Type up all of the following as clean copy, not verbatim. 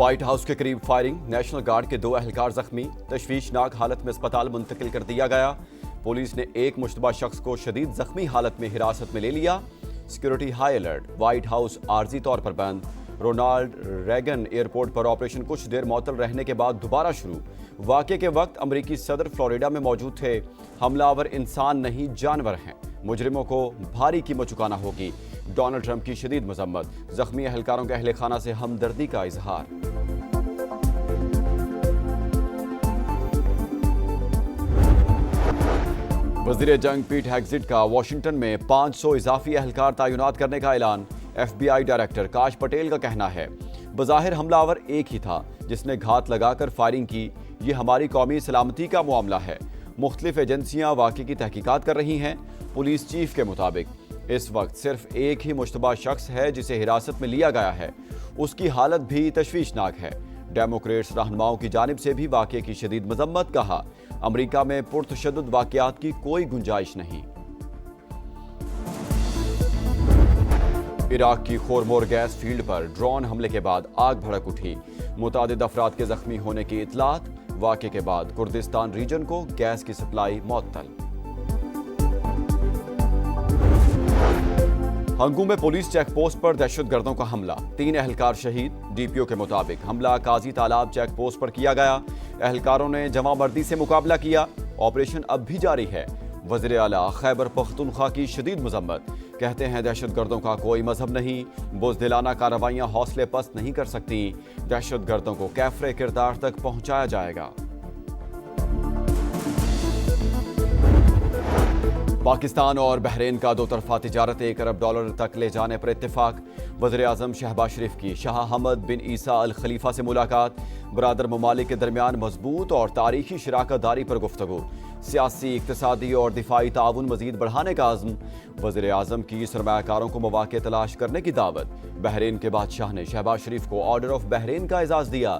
White house کے قریب firing, national guard کے 2 اہلکار زخمی، تشویشناک حالت میں اسپتال منتقل کر دیا گیا۔ پولیس نے ایک مشتبہ شخص کو شدید زخمی حالت میں حراست میں لے لیا۔ Security high alert, white house عارضی طور پر بند، رونالڈ ریگن ایئرپورٹ پر آپریشن کچھ دیر معطل رہنے کے بعد دوبارہ شروع۔ واقعے کے وقت امریکی صدر فلوریڈا میں موجود تھے۔ حملہ آور انسان نہیں جانور ہیں، مجرموں کو بھاری قیمت چکانا ہوگی۔ ڈونلڈ ٹرمپ کی شدید مذمت، زخمی اہلکاروں کے اہل خانہ سے ہمدردی کا اظہار۔ وزیر جنگ پیٹ ہیگزٹ کا واشنگٹن میں 500 اضافی اہلکار تعینات کرنے کا اعلان۔ ایف بی آئی ڈائریکٹر کاش پٹیل کا کہنا ہے، بظاہر حملہ آور ایک ہی تھا جس نے گھات لگا کر فائرنگ کی۔ یہ ہماری قومی سلامتی کا معاملہ ہے۔ مختلف ایجنسیاں واقعے کی تحقیقات کر رہی ہیں۔ پولیس چیف کے مطابق اس وقت صرف ایک ہی مشتبہ شخص ہے جسے حراست میں لیا گیا ہے۔ اس کی حالت بھی تشویشناک ہے۔ ڈیموکریٹس رہنماؤں کی جانب سے بھی واقعے کی شدید مذمت، کہا امریکہ میں پرتشدد واقعات کی کوئی گنجائش نہیں۔ عراق کی خورمور گیس فیلڈ پر ڈرون حملے کے بعد آگ بھڑک اٹھی، متعدد افراد کے زخمی ہونے کی اطلاعات۔ واقعے کے بعد کردستان ریجن کو گیس کی سپلائی معطل۔ ہنگو میں پولیس چیک پوسٹ پر دہشت گردوں کا حملہ، 3 اہلکار شہید۔ ڈی پی او کے مطابق حملہ قاضی تالاب چیک پوسٹ پر کیا گیا۔ اہلکاروں نے جمع مردی سے مقابلہ کیا۔ آپریشن اب بھی جاری ہے۔ وزیر اعلیٰ خیبر پختونخوا کی شدید مذمت، کہتے ہیں دہشت گردوں کا کوئی مذہب نہیں، بزدلانہ کارروائیاں حوصلے پست نہیں کر سکتی۔ دہشت گردوں کو کیفر کردار تک پہنچایا جائے گا۔ پاکستان اور بحرین کا 2 طرفہ تجارت $1 ارب تک لے جانے پر اتفاق۔ وزیر اعظم شہباز شریف کی شاہ حمد بن عیسیٰ الخلیفہ سے ملاقات۔ برادر ممالک کے درمیان مضبوط اور تاریخی شراکت داری پر گفتگو۔ سیاسی، اقتصادی اور دفاعی تعاون مزید بڑھانے کا عزم۔ وزیر اعظم کی سرمایہ کاروں کو مواقع تلاش کرنے کی دعوت۔ بحرین کے بادشاہ نے شہباز شریف کو آرڈر آف بحرین کا اعزاز دیا۔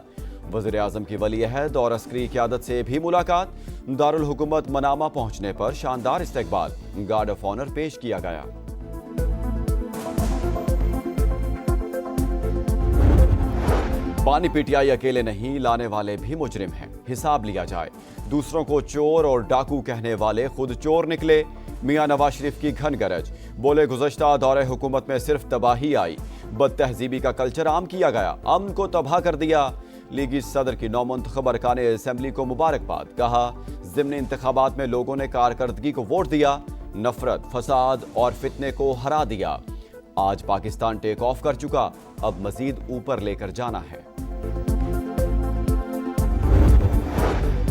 وزیر اعظم کی ولی عہد اور عسکری قیادت سے بھی ملاقات۔ دارالحکومت منامہ پہنچنے پر شاندار استقبال، گارڈ آف آنر پیش کیا گیا۔ پانی پی ٹی آئی اکیلے نہیں، لانے والے بھی مجرم ہیں، حساب لیا جائے۔ دوسروں کو چور اور ڈاکو کہنے والے خود چور نکلے۔ میاں نواز شریف کی گھن گرج، بولے گزشتہ دور حکومت میں صرف تباہی آئی، بد تہذیبی کا کلچر عام کیا گیا، امن کو تباہ کر دیا۔ لیگی صدر کی نومنتخب ارکان اسمبلی کو مبارکباد، کہا ضمنی انتخابات میں لوگوں نے کارکردگی کو ووٹ دیا، نفرت، فساد اور فتنے کو ہرا دیا۔ آج پاکستان ٹیک آف کر چکا، اب مزید اوپر لے کر جانا ہے۔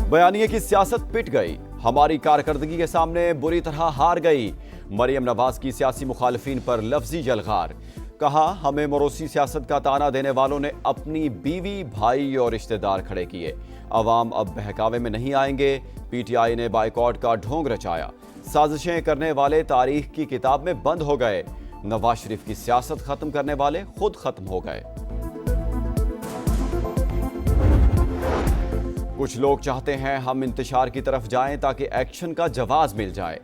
بیانیے کی سیاست پٹ گئی، ہماری کارکردگی کے سامنے بری طرح ہار گئی۔ مریم نواز کی سیاسی مخالفین پر لفظی جلغار، کہا ہمیں موروثی سیاست کا طعنہ دینے والوں نے اپنی بیوی، بھائی اور رشتہ دار کھڑے کیے۔ عوام اب بہکاوے میں نہیں آئیں گے۔ پی ٹی آئی نے بائیکاٹ کا ڈھونگ رچایا، سازشیں کرنے والے تاریخ کی کتاب میں بند ہو گئے۔ نواز شریف کی سیاست ختم کرنے والے خود ختم ہو گئے۔ کچھ لوگ چاہتے ہیں ہم انتشار کی طرف جائیں تاکہ ایکشن کا جواز مل جائے۔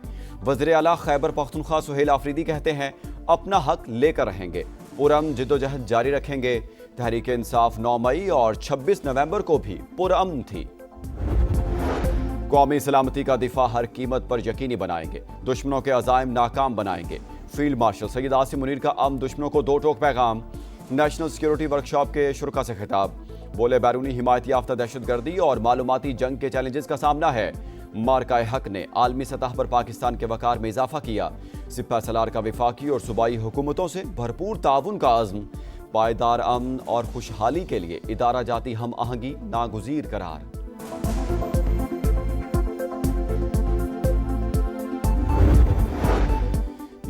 وزیر اعلیٰ خیبر پختونخوا سہیل آفریدی کہتے ہیں اپنا حق لے کر رہیں گے، پرامن جدوجہد جاری رکھیں گے۔ تحریک انصاف 9 مئی اور 26 نومبر کو بھی پرامن تھی۔ قومی سلامتی کا دفاع ہر قیمت پر یقینی بنائیں گے، دشمنوں کے عزائم ناکام بنائیں گے۔ فیلڈ مارشل سید عاصم منیر کا دشمنوں کو 2 ٹوک پیغام۔ نیشنل سیکیورٹی ورکشاپ کے شرکاء سے خطاب، بولے بیرونی حمایت یافتہ دہشت گردی اور معلوماتی جنگ کے چیلنجز کا سامنا ہے۔ مارکہ حق نے عالمی سطح پر پاکستان کے وقار میں اضافہ کیا۔ سپہ سالار کا وفاقی اور صوبائی حکومتوں سے بھرپور تعاون کا عزم۔ پائیدار امن اور خوشحالی کے لیے ادارہ جاتی ہم آہنگی ناگزیر قرار۔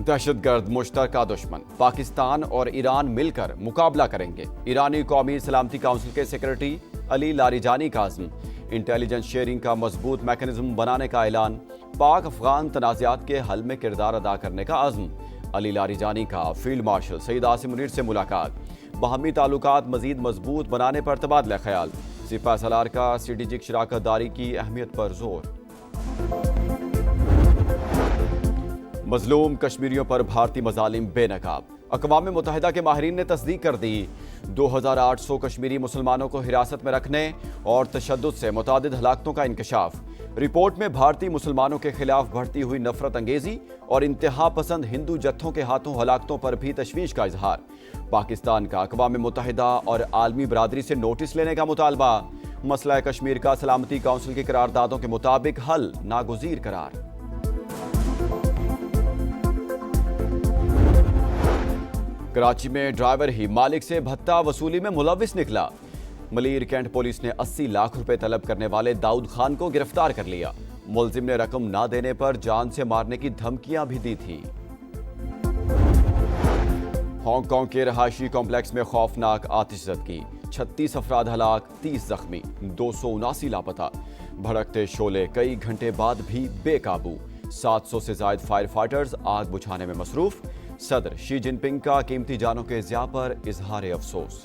دہشت گرد مشترکہ دشمن، پاکستان اور ایران مل کر مقابلہ کریں گے۔ ایرانی قومی سلامتی کونسل کے سیکرٹری علی لاریجانی کا عزم۔ انٹیلیجنس شیئرنگ کا مضبوط میکانزم بنانے کا اعلان۔ پاک افغان تنازعات کے حل میں کردار ادا کرنے کا عزم۔ علی لاریجانی کا فیلڈ مارشل سید عاصم منیر سے ملاقات۔ باہمی تعلقات مزید مضبوط بنانے پر تبادلہ خیال۔ سپہ سالار کا اسٹریٹجک شراکت داری کی اہمیت پر زور۔ مظلوم کشمیریوں پر بھارتی مظالم بے نقاب، اقوام متحدہ کے ماہرین نے تصدیق کر دی 2800 کشمیری مسلمانوں کو حراست میں رکھنے اور تشدد سے متعدد ہلاکتوں کا انکشاف۔ رپورٹ میں بھارتی مسلمانوں کے خلاف بڑھتی ہوئی نفرت انگیزی اور انتہا پسند ہندو جتھوں کے ہاتھوں ہلاکتوں پر بھی تشویش کا اظہار۔ پاکستان کا اقوام متحدہ اور عالمی برادری سے نوٹس لینے کا مطالبہ۔ مسئلہ کشمیر کا سلامتی کونسل کی قراردادوں کے مطابق حل ناگزیر قرار۔ کراچی میں ڈرائیور ہی مالک سے بھتہ وصولی میں ملوث نکلا۔ ملیر کینٹ پولیس نے 80 لاکھ روپے طلب کرنے والے داؤد خان کو گرفتار کر لیا۔ ملزم نے رقم نہ دینے پر جان سے مارنے کی دھمکیاں بھی دی تھی۔ ہانگ کانگ کے رہائشی کمپلیکس میں خوفناک آتش زدگی، 36 افراد ہلاک، 30 زخمی، 279 لاپتہ۔ بھڑکتے شعلے کئی گھنٹے بعد بھی بے قابو، 700 سے زائد فائر فائٹرز آگ بجھانے میں مصروف۔ صدر شی جن پنگ کا قیمتی جانوں کے ضیاع پر اظہار افسوس۔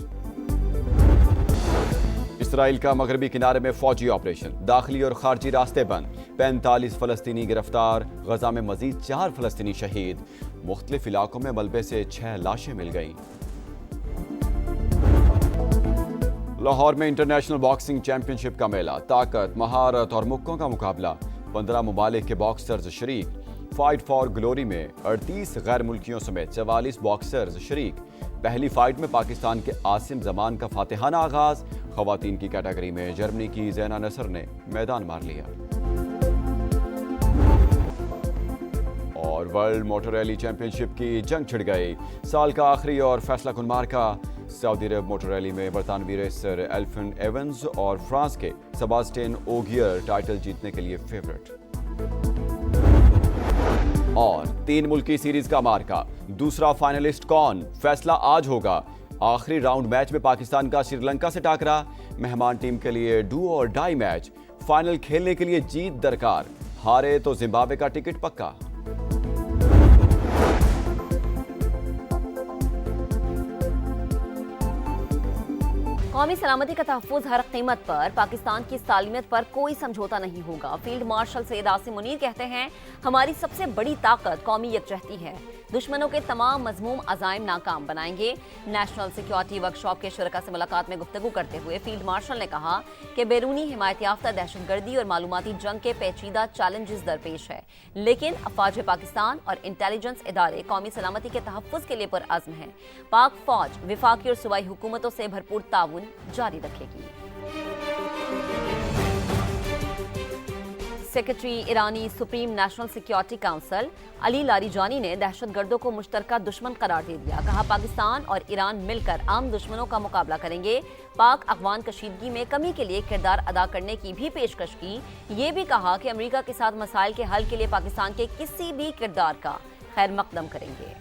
اسرائیل کا مغربی کنارے میں فوجی آپریشن، داخلی اور خارجی راستے بند، 45 فلسطینی گرفتار، غزہ میں مزید 4 فلسطینی شہید۔ مختلف علاقوں میں ملبے سے 6 لاشیں مل گئیں۔ لاہور میں انٹرنیشنل باکسنگ چیمپئن شپ کا میلہ، طاقت، مہارت اور مکوں کا مقابلہ، 15 ممالک کے باکسرز شریک۔ فائٹ فار گلوری میں 38 غیر ملکیوں سمیت 44 باکسرز شریک۔ پہلی فائٹ میں پاکستان کے عاصم زمان کا فاتحانہ آغاز، خواتین کی کیٹیگری میں جرمنی کی زینہ نصر نے میدان مار لیا۔ اور ورلڈ موٹر ریلی چیمپئن شپ کی جنگ چھڑ گئی، سال کا آخری اور فیصلہ کن مارکا۔ سعودی عرب موٹر ریلی میں برطانوی ریسر ایلفن ایونز اور فرانس کے سباسٹین اوگیئر ٹائٹل جیتنے کے لیے فیورٹ۔ اور 3 ملکی سیریز کا مارکا، دوسرا فائنلسٹ کون، فیصلہ آج ہوگا۔ آخری راؤنڈ میچ میں پاکستان کا سری لنکا سے ٹاکرا، مہمان ٹیم کے لیے ڈو اور ڈائی میچ، فائنل کھیلنے کے لیے جیت درکار، ہارے تو زمبابوے کا ٹکٹ پکا۔ قومی سلامتی کا تحفظ ہر قیمت پر، پاکستان کی سالمیت پر کوئی سمجھوتا نہیں ہوگا۔ فیلڈ مارشل سید عاصم منیر کہتے ہیں، ہماری سب سے بڑی طاقت قومی یکجہتی ہے، دشمنوں کے تمام مذموم عزائم ناکام بنائیں گے۔ نیشنل سیکیورٹی ورکشاپ کے شرکاء سے ملاقات میں گفتگو کرتے ہوئے فیلڈ مارشل نے کہا کہ بیرونی حمایت یافتہ دہشت گردی اور معلوماتی جنگ کے پیچیدہ چیلنجز درپیش ہے، لیکن افواج پاکستان اور انٹیلیجنس ادارے قومی سلامتی کے تحفظ کے لیے پرعزم ہیں۔ پاک فوج وفاقی اور صوبائی حکومتوں سے بھرپور تعاون جاری رکھے گی۔ سیکرٹری ایرانی سپریم نیشنل سیکیورٹی کونسل علی لاریجانی نے دہشت گردوں کو مشترکہ دشمن قرار دے دیا۔ کہا پاکستان اور ایران مل کر عام دشمنوں کا مقابلہ کریں گے۔ پاک افغان کشیدگی میں کمی کے لیے کردار ادا کرنے کی بھی پیشکش کی۔ یہ بھی کہا کہ امریکہ کے ساتھ مسائل کے حل کے لیے پاکستان کے کسی بھی کردار کا خیر مقدم کریں گے۔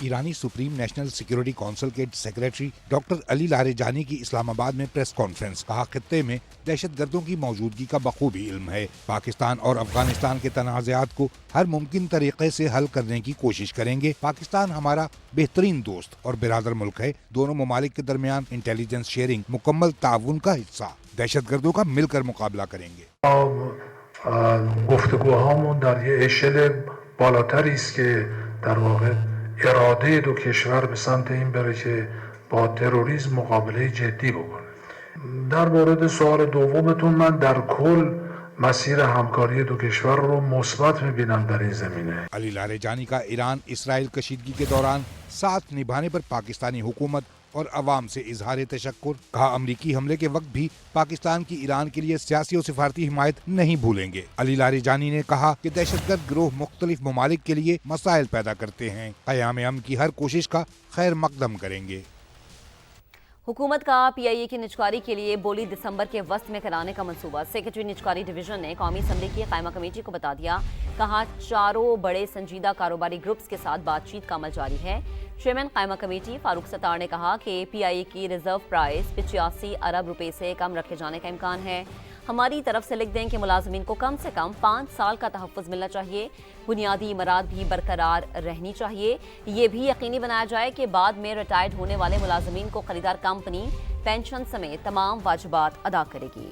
ایرانی سپریم نیشنل سیکیورٹی کونسل کے سیکریٹری ڈاکٹر علی لاریجانی کی اسلام آباد میں پریس کانفرنس، کہا خطے میں دہشت گردوں کی موجودگی کا بخوبی علم ہے، پاکستان اور افغانستان کے تنازعات کو ہر ممکن طریقے سے حل کرنے کی کوشش کریں گے۔ پاکستان ہمارا بہترین دوست اور برادر ملک ہے، دونوں ممالک کے درمیان انٹیلیجنس شیئرنگ مکمل تعاون کا حصہ، دہشت گردوں کا مل کر مقابلہ کریں گے۔ گفتگوهامون در یه اشل بالاتری است که در واقع اراده دو کشور به سمت این بره که با تروریسم مقابله جدی بکنه. در مورد سوال دومتون، من در کل مسیر همکاری دو کشور رو مثبت می‌بینم در این زمینه. علی لاریجانی کا ایران اسرائیل کشیدگی کے دوران ساتھ نبھانے پر پاکستانی حکومت اور عوام سے اظہار تشکر، کہا امریکی حملے کے وقت بھی پاکستان کی ایران کے لیے سیاسی اور سفارتی حمایت نہیں بھولیں گے۔ علی لاریجانی نے کہا کہ دہشت گرد گروہ مختلف ممالک کے لیے مسائل پیدا کرتے ہیں، قیام امن کی ہر کوشش کا خیر مقدم کریں گے۔ حکومت کا پی آئی اے کی نجکاری کے لیے بولی دسمبر کے وسط میں کرانے کا منصوبہ، سیکرٹری نجکاری ڈویژن نے قومی اسمبلی کی قائمہ کمیٹی کو بتا دیا۔ کہا 4 بڑے سنجیدہ کاروباری گروپس کے ساتھ بات چیت کا عمل جاری ہے۔ چیئرمین قائمہ کمیٹی فاروق ستار نے کہا کہ پی آئی اے کی ریزرو پرائز 85 ارب روپے سے کم رکھے جانے کا امکان ہے۔ ہماری طرف سے لکھ دیں کہ ملازمین کو کم سے کم 5 سال کا تحفظ ملنا چاہیے، بنیادی امارات بھی برقرار رہنی چاہیے۔ یہ بھی یقینی بنایا جائے کہ بعد میں ریٹائرڈ ہونے والے ملازمین کو خریدار کمپنی پینشن سمیت تمام واجبات ادا کرے گی۔